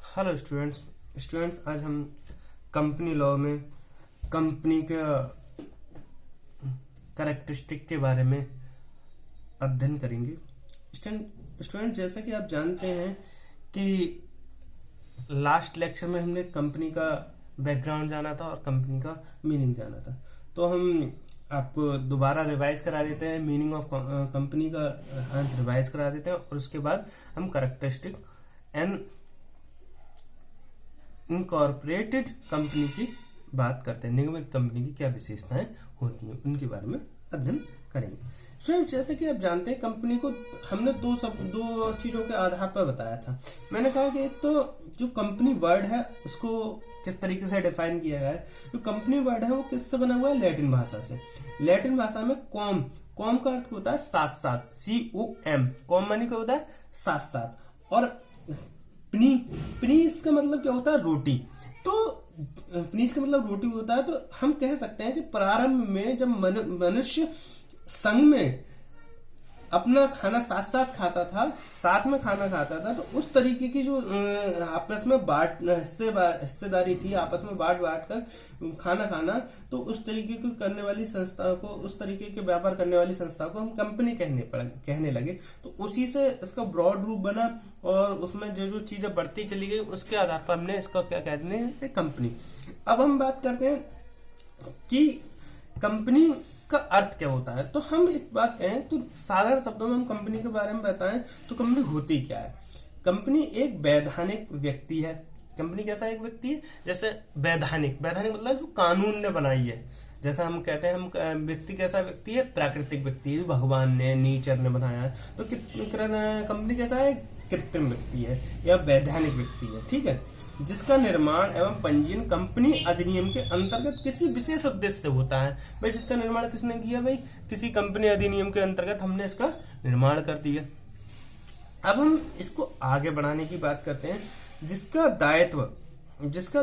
Hello students आज हम company law में कंपनी का कैरेक्टरिस्टिक के बारे में अध्ययन करेंगे। स्टूडेंट जैसा कि आप जानते हैं कि लास्ट लेक्चर में हमने कंपनी का बैकग्राउंड जाना था और कंपनी का मीनिंग जाना था, तो हम आपको दोबारा रिवाइज करा देते हैं। मीनिंग ऑफ कंपनी का रिवाइज करा देते हैं और उसके बाद हम कैरेक्टरिस्टिक एंड इनकॉर्पोरेटेड कंपनी की बात करते हैं। निगमित कंपनी की क्या विशेषताएं होती हैं उनके बारे में अध्ययन करेंगे। स्टूडेंट्स जैसे कि आप जानते हैं कंपनी को हमने दो चीजों के आधार पर बताया था। मैंने कहा कि एक तो जो कंपनी वर्ड है उसको किस तरीके से डिफाइन किया गया है। जो कंपनी वर्ड है वो किससे बना हुआ है? लैटिन भाषा से। लैटिन भाषा में कॉम का अर्थ होता है साथ साथ, COM। कॉम मानी क्या होता है? साथ साथ। और पनीस का मतलब क्या होता है? रोटी। तो पनीस का मतलब रोटी होता है। तो हम कह सकते हैं कि प्रारंभ में जब मनुष्य संग में अपना खाना साथ साथ खाता था, साथ में खाना खाता था, तो उस तरीके की जो आपस में हिस्सेदारी थी, आपस में बांट कर खाना खाना, तो उस तरीके को करने वाली संस्था को, उस तरीके के व्यापार करने वाली संस्था को हम कंपनी कहने लगे। तो उसी से इसका ब्रॉड रूप बना और उसमें जो चीजें बढ़ती चली गई उसके आधार पर हमने इसका क्या कह दिया? कंपनी। अब हम बात करते हैं कि कंपनी का अर्थ क्या होता है। तो हम एक बात कहें तो साधारण शब्दों में हम कंपनी के बारे में बताएं तो कंपनी होती क्या है? कंपनी एक वैधानिक व्यक्ति है। कंपनी कैसा एक व्यक्ति है? जैसे वैधानिक मतलब जो कानून ने बनाई है। जैसा हम कहते हैं, हम व्यक्ति कैसा व्यक्ति है? प्राकृतिक व्यक्ति है, भगवान ने, नेचर ने बनाया है। तो कंपनी कैसा है? कृत्रिम व्यक्ति है या वैधानिक व्यक्ति है, ठीक है, जिसका निर्माण एवं पंजीयन कंपनी अधिनियम के अंतर्गत किसी विशेष उद्देश्य से होता है। भाई जिसका निर्माण किसने किया? भाई किसी कंपनी अधिनियम के अंतर्गत हमने इसका निर्माण कर दिया। अब हम इसको आगे बढ़ाने की बात करते हैं। जिसका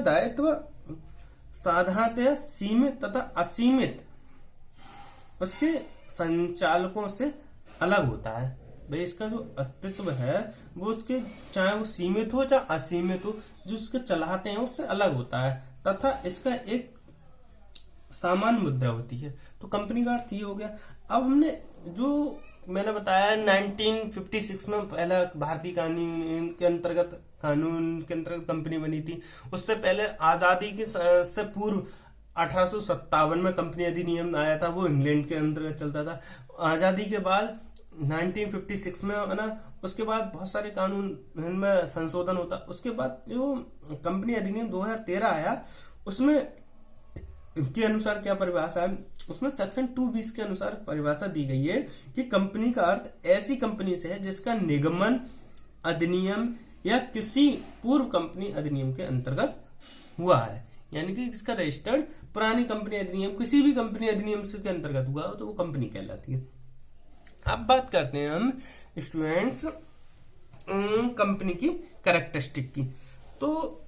दायित्व साधारणतः सीमित तथा असीमित उसके संचालकों से अलग होता है। भाई इसका जो अस्तित्व है वो उसके, चाहे वो सीमित हो चाहे असीमित हो, जो उसके चलाते हैं उससे अलग होता है, तथा इसका एक सामान्य मुद्रा होती है। तो कंपनी का अर्थ ये हो गया। अब हमने जो मैंने बताया 1956 में पहला भारतीय कानून के अंतर्गत कंपनी बनी थी। उससे पहले आजादी की से पूर्व 1857 में कंपनी अधिनियम आया था, वो इंग्लैंड के अंतर्गत चलता था। आजादी के बाद 1956 में बना, उसके बाद बहुत सारे कानून में संशोधन होता। उसके बाद जो कंपनी अधिनियम 2013 आया, उसमें के अनुसार क्या परिभाषा है? उसमें सेक्शन 220 के अनुसार परिभाषा दी गई है कि कंपनी का अर्थ ऐसी कंपनी से है जिसका निगमन अधिनियम या किसी पूर्व कंपनी अधिनियम के अंतर्गत हुआ है। यानी कि इसका रजिस्टर्ड पुरानी कंपनी अधिनियम, किसी भी कंपनी अधिनियम के अंतर्गत हुआ हो तो वो कंपनी कहलाती है। अब बात करते हैं हम स्टूडेंट्स कंपनी की कैरेक्टरिस्टिक की। तो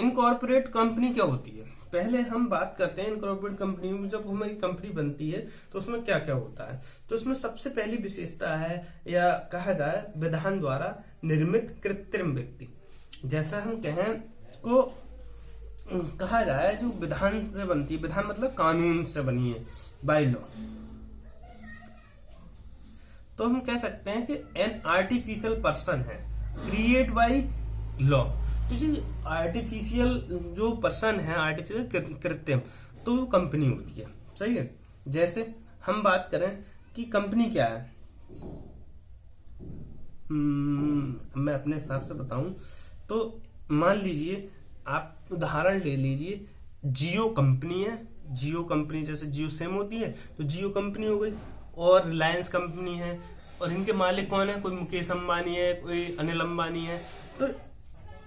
इनकॉर्पोरेट कंपनी क्या होती है? पहले हम बात करते हैं इनकॉर्पोरेट कंपनी में। जब हमारी कंपनी बनती है तो उसमें क्या क्या होता है? तो उसमें सबसे पहली विशेषता है, या कहा जाए विधान द्वारा निर्मित कृत्रिम व्यक्ति। जैसा हम कहें को कहा जाए जो विधान से बनती है, विधान मतलब कानून से बनी है, बाय लॉ, तो हम कह सकते हैं कि एन आर्टिफिशियल पर्सन है क्रिएट बाय लॉ। तो जी आर्टिफिशियल जो पर्सन है, आर्टिफिशियल कृत्रिम, तो वो कंपनी होती है, सही है। जैसे हम बात करें कि कंपनी क्या है, मैं अपने हिसाब से बताऊं तो मान लीजिए, आप उदाहरण ले लीजिए, जियो कंपनी है। जियो कंपनी जैसे जियो सिम होती है तो जियो कंपनी हो गई, और रिलायंस कंपनी है। और इनके मालिक कौन है? कोई मुकेश अंबानी है, कोई अनिल अंबानी है। तो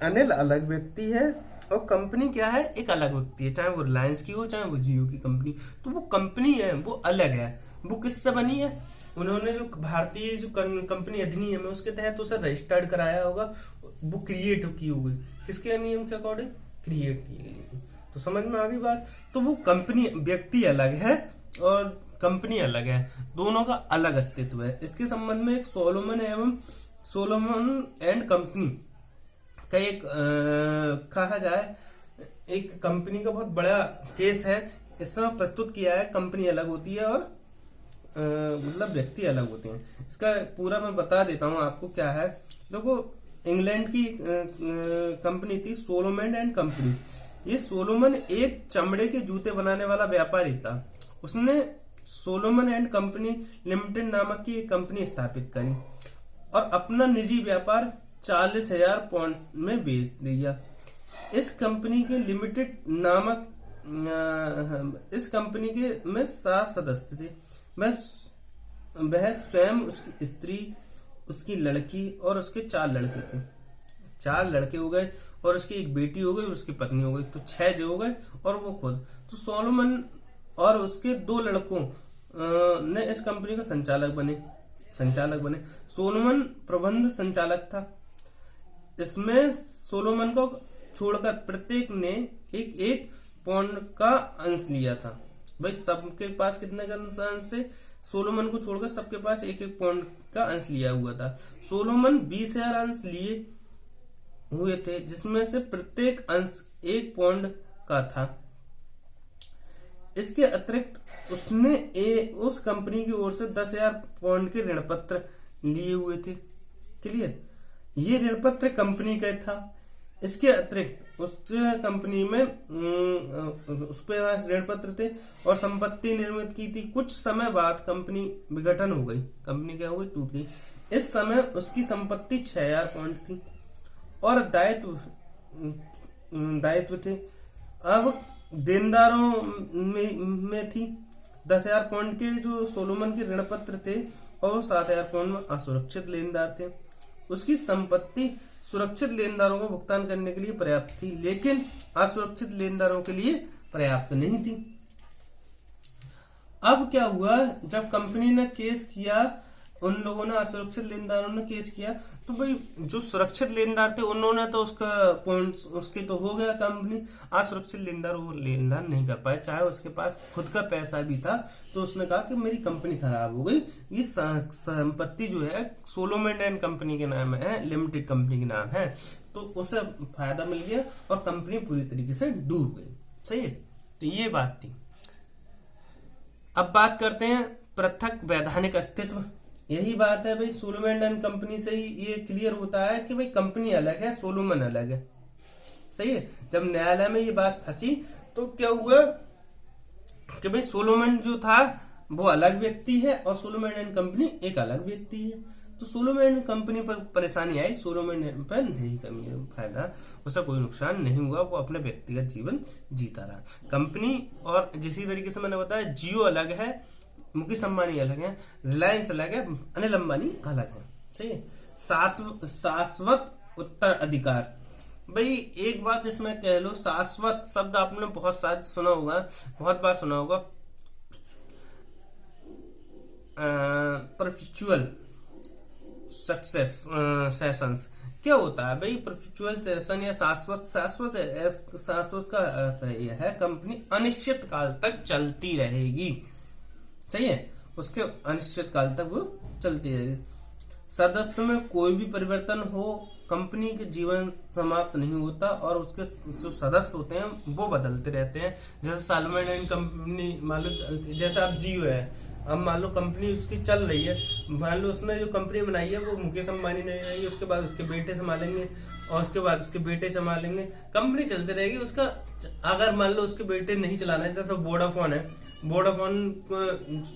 अनिल अलग व्यक्ति है और कंपनी क्या है? एक अलग व्यक्ति है, चाहे वो रिलायंस की हो चाहे वो जियो की कंपनी। तो वो कंपनी है वो अलग है। वो किससे बनी है? उन्होंने जो भारतीय जो कंपनी अधिनियम है उसके तहत उसे रजिस्टर्ड कराया होगा, वो क्रिएट की होगी। किसके नियम के अकॉर्डिंग? क्रिएट की गई। तो समझ में आ गई बात। तो वो कंपनी, व्यक्ति अलग है और कंपनी अलग है, दोनों का अलग अस्तित्व है। इसके संबंध में एक सोलोमन एंड कंपनी का एक कहा जाए एक कंपनी का बहुत बड़ा केस है, इसमें प्रस्तुत किया है। कंपनी अलग होती है और मतलब व्यक्ति अलग होते हैं। इसका पूरा मैं बता देता हूँ आपको क्या है। देखो, इंग्लैंड की कंपनी थी सोलोमन एंड कंपनी। ये सोलोमन एक चमड़े के जूते बनाने वाला व्यापारी था। उसने सोलोमन एंड कंपनी लिमिटेड नामक की एक कंपनी स्थापित करी और अपना निजी व्यापार 40,000 पाउंड में बेच दिया। इस कंपनी के लिमिटेड नामक इस कंपनी के में 7 सदस्य थे। वह स्वयं, उसकी स्त्री, उसकी लड़की और उसके 4 लड़के थे। 4 लड़के हो गए और उसकी एक बेटी हो गई और उसकी पत्नी हो गई, तो 6 जो हो गए और वो खुद। तो सोलोमन और उसके 2 लड़कों ने इस कंपनी का संचालक बने। सोलोमन प्रबंध संचालक था। इसमें सोलोमन को छोड़कर प्रत्येक ने एक पाउंड का अंश लिया था। भाई सबके पास कितने का अंश थे? सोलोमन को छोड़कर सबके पास एक पाउंड का अंश लिया हुआ था। सोलोमन 20,000 अंश लिए हुए थे, जिसमें से प्रत्येक अंश 1 पाउंड का था। इसके अतिरिक्त उसने उस कंपनी की ओर से 10,000 पाउंड के ऋण पत्र लिए हुए थे। क्लियर? ये ऋण पत्र कंपनी का था। इसके अतिरिक्त उस कंपनी में उस पर ऋण पत्र थे और संपत्ति निर्मित की थी। कुछ समय बाद कंपनी विघटन हो गई। कंपनी क्या हो गई? टूट गई। इस समय उसकी संपत्ति 6,000 पाउंड थी और दायित्व थे। अब देनदारों में थी 10,000 पाउंड के जो सोलोमन के ऋण पत्र थे और 7,000 पाउंड में असुरक्षित लेनदार थे। उसकी संपत्ति सुरक्षित लेनदारों को भुगतान करने के लिए पर्याप्त थी, लेकिन असुरक्षित लेनदारों के लिए पर्याप्त नहीं थी। अब क्या हुआ, जब कंपनी ने केस किया, उन लोगों ने, असुरक्षित लेनदारों ने केस किया, तो भाई जो सुरक्षित लेनदार थे उन्होंने तो उसका पॉइंट उसके तो हो गया। कंपनी असुरक्षित लेनदार वो लेनदार नहीं कर पाए, चाहे उसके पास खुद का पैसा भी था। तो उसने कहा कि मेरी कंपनी खराब हो गई, ये संपत्ति जो है सोलोमन एंड कंपनी के नाम है, लिमिटेड कंपनी के नाम है, तो उसे फायदा मिल गया और कंपनी पूरी तरीके से डूब गई। सही है, तो ये बात थी। अब बात करते हैं पृथक वैधानिक अस्तित्व। यही बात है भाई, सोलोमन एंड कंपनी से ही ये क्लियर होता है कि भाई कंपनी अलग है, सोलोमन अलग है। सही है। जब न्यायालय में ये बात फंसी तो क्या हुआ कि भाई सोलोमन जो था वो अलग व्यक्ति है और सोलोमन एंड कंपनी एक अलग व्यक्ति है। तो सोलोमन एंड कंपनी पर परेशानी आई, सोलोमन पर नहीं कमी फायदा, उसे कोई नुकसान नहीं हुआ, वो अपने व्यक्तिगत जीवन जीता रहा। कंपनी और जिसी तरीके से मैंने बताया, जियो अलग है, मुकेश अंबानी अलग है, रिलायंस अलग है, अनिल अंबानी अलग है। सही है। शाश्वत उत्तराधिकार। भाई एक बात इसमें कह लो, शाश्वत शब्द आपने बहुत साथ सुना होगा, बहुत बार सुना होगा। परपेचुअल सेशंस क्या होता है भाई? परपेचुअल सेशन या शाश्वत का अर्थ यह है कंपनी अनिश्चित काल तक चलती रहेगी। सही है, उसके अनिश्चित काल तक वो चलती रहेगी। सदस्य में कोई भी परिवर्तन हो, कंपनी के जीवन समाप्त नहीं होता और उसके जो सदस्य होते हैं वो बदलते रहते हैं। जैसे सोलोमन एंड कंपनी मान लो चलती, जैसे अब जियो है, अब मान लो कंपनी उसकी चल रही है, मान लो उसने जो कंपनी बनाई है वो मुकेश अंबानी ने बनाई है, उसके बाद उसके बेटे संभालेंगे और उसके बाद उसके बेटे संभालेंगे, कंपनी चलती रहेगी। उसका अगर मान लो उसके बेटे नहीं चलाना है, जैसे वोडाफोन है, वोडाफोन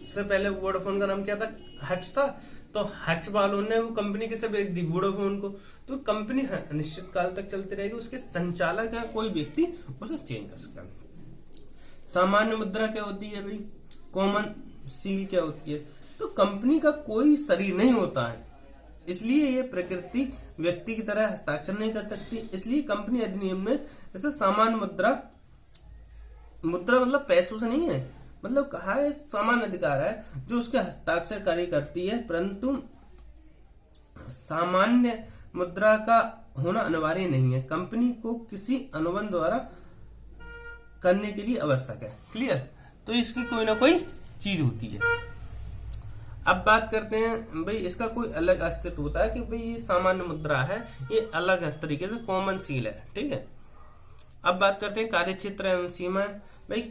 से पहले वोडाफोन का नाम क्या था? हच था। तो हच वालों ने वो कंपनी किसे बेच दी? वोडाफोन को। तो कंपनी अनिश्चित काल तक चलती रहेगी, उसके संचालक है कोई व्यक्ति उसे चेंज कर सकता है। सामान्य मुद्रा क्या होती है भाई? कॉमन सील क्या होती है? तो कंपनी का कोई शरीर नहीं होता है, इसलिए ये प्रकृति व्यक्ति की तरह हस्ताक्षर नहीं कर सकती। इसलिए कंपनी अधिनियम में जैसे सामान्य मुद्रा मतलब पैसों से नहीं है, मतलब कहा है समान अधिकार है जो उसके हस्ताक्षर कार्य करती है, परंतु सामान्य मुद्रा का होना अनिवार्य नहीं है। कंपनी को किसी अनुबंध द्वारा करने के लिए आवश्यक है। क्लियर? तो इसकी कोई ना कोई चीज होती है। अब बात करते हैं भाई इसका कोई अलग अस्तित्व होता है कि भाई ये सामान्य मुद्रा है, ये अलग तरीके से कॉमन सील है, ठीक है। अब बात करते हैं कार्य क्षेत्र एवं सीमाएं। भाई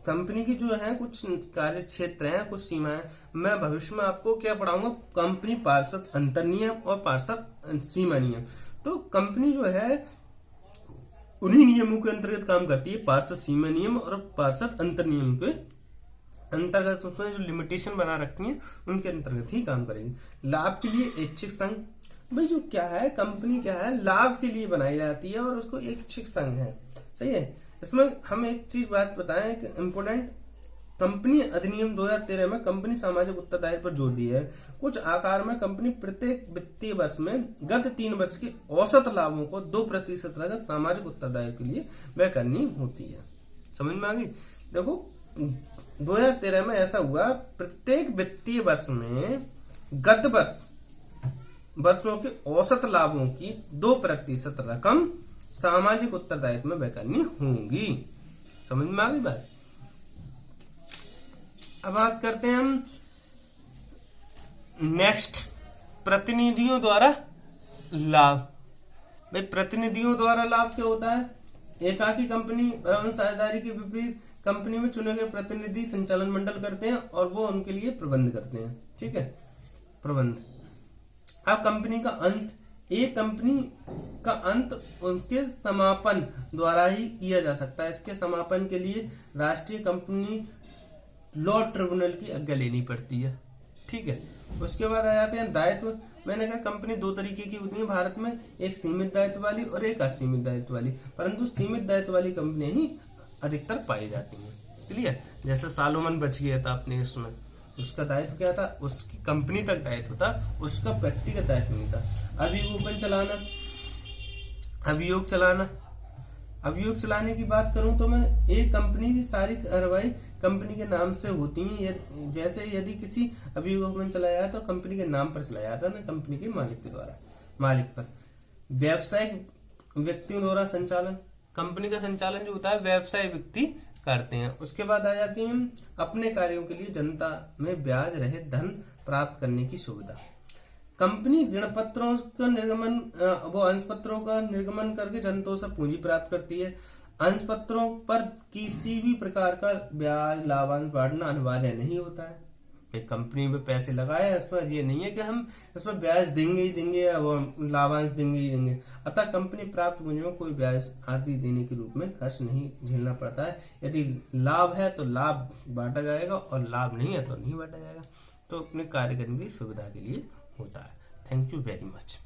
कंपनी की जो है कुछ कार्य क्षेत्र है, कुछ सीमाएं। मैं भविष्य में आपको क्या पढ़ाऊंगा, कंपनी पार्षद अंतर नियम और पार्षद सीमा नियम। तो कंपनी जो है उन्हीं नियमों के अंतर्गत काम करती है, पार्षद सीमा नियम और पार्षद अंतर नियम के अंतर्गत, उसमें जो लिमिटेशन बना रखी है उनके अंतर्गत ही काम करेगी। लाभ के लिए ऐच्छिक संघ। भाई जो क्या है, कंपनी क्या है, लाभ के लिए बनाई जाती है और उसको ऐच्छिक संघ है, सही है। इसमें हम एक चीज बात बताएं कि इम्पोर्टेंट, कंपनी अधिनियम 2013 में कंपनी सामाजिक उत्तरदायित्व पर जोर दिया है। कुछ आकार में कंपनी प्रत्येक वित्तीय वर्ष में गत 3 वर्ष के औसत लाभों को 2% रखकर सामाजिक उत्तरदायित्व के लिए व्यय करनी होती है। समझ में आ गई। देखो 2013 में ऐसा हुआ, प्रत्येक वित्तीय वर्ष में गत वर्षों के औसत लाभों की 2% रकम सामाजिक उत्तरदायित्व में व्यय करनी होगी। समझ में आ गई बात। अब बात करते हैं हम नेक्स्ट, प्रतिनिधियों द्वारा लाभ। भाई प्रतिनिधियों द्वारा लाभ क्या होता है, एकाकी कंपनी एवं साझेदारी के विपरीत कंपनी में चुने गए प्रतिनिधि संचालन मंडल करते हैं और वो उनके लिए प्रबंध करते हैं, ठीक है, प्रबंध। अब कंपनी का अंत, एक कंपनी का अंत उसके समापन द्वारा ही किया जा सकता है। इसके समापन के लिए राष्ट्रीय कंपनी लॉ ट्रिब्यूनल की आज्ञा लेनी पड़ती है, ठीक है। उसके बाद आ जाते हैं दायित्व। मैंने कहा कंपनी 2 तरीके की होती है भारत में, एक सीमित दायित्व वाली और एक असीमित दायित्व वाली, परंतु सीमित दायित्व वाली कंपनी ही अधिकतर पाई जाती है। क्लियर। जैसे सालोमन बच गया था अपने इसमें, उसका दायित्व क्या था, उसकी कंपनी तक दायित्व था, उसका व्यक्तिगत दायित्व नहीं था। अभियोग चलाने की बात करूं तो मैं, एक कंपनी की सारी कार्रवाई कंपनी के नाम से होती है। जैसे यदि किसी अभियोग चलाया है तो कंपनी के नाम पर चलाया जाता है, ना कंपनी के मालिक पर। व्यावसायिक व्यक्तियों द्वारा संचालन, कंपनी का संचालन जो होता है व्यवसाय व्यक्ति करते हैं। उसके बाद आ जाती है अपने कार्यों के लिए जनता में ब्याज रहित धन प्राप्त करने की सुविधा। कंपनी ऋण पत्रों का निर्गमन, वो अंश पत्रों का निर्गमन करके जनता से पूंजी प्राप्त करती है। अंश पत्रों पर किसी भी प्रकार का ब्याज लाभांश बांटना अनिवार्य नहीं होता है। कंपनी में पैसे लगाए हैं, उस पर ये नहीं है कि हम इस पर ब्याज देंगे ही देंगे या वो लाभांश देंगे ही देंगे। अतः कंपनी प्राप्त पूंजी में कोई ब्याज आदि देने के रूप में खर्च नहीं झेलना पड़ता है। यदि लाभ है तो लाभ बांटा जाएगा और लाभ नहीं है तो नहीं बांटा जाएगा। तो अपने कार्य करने की सुविधा के लिए होता है। Thank you very much.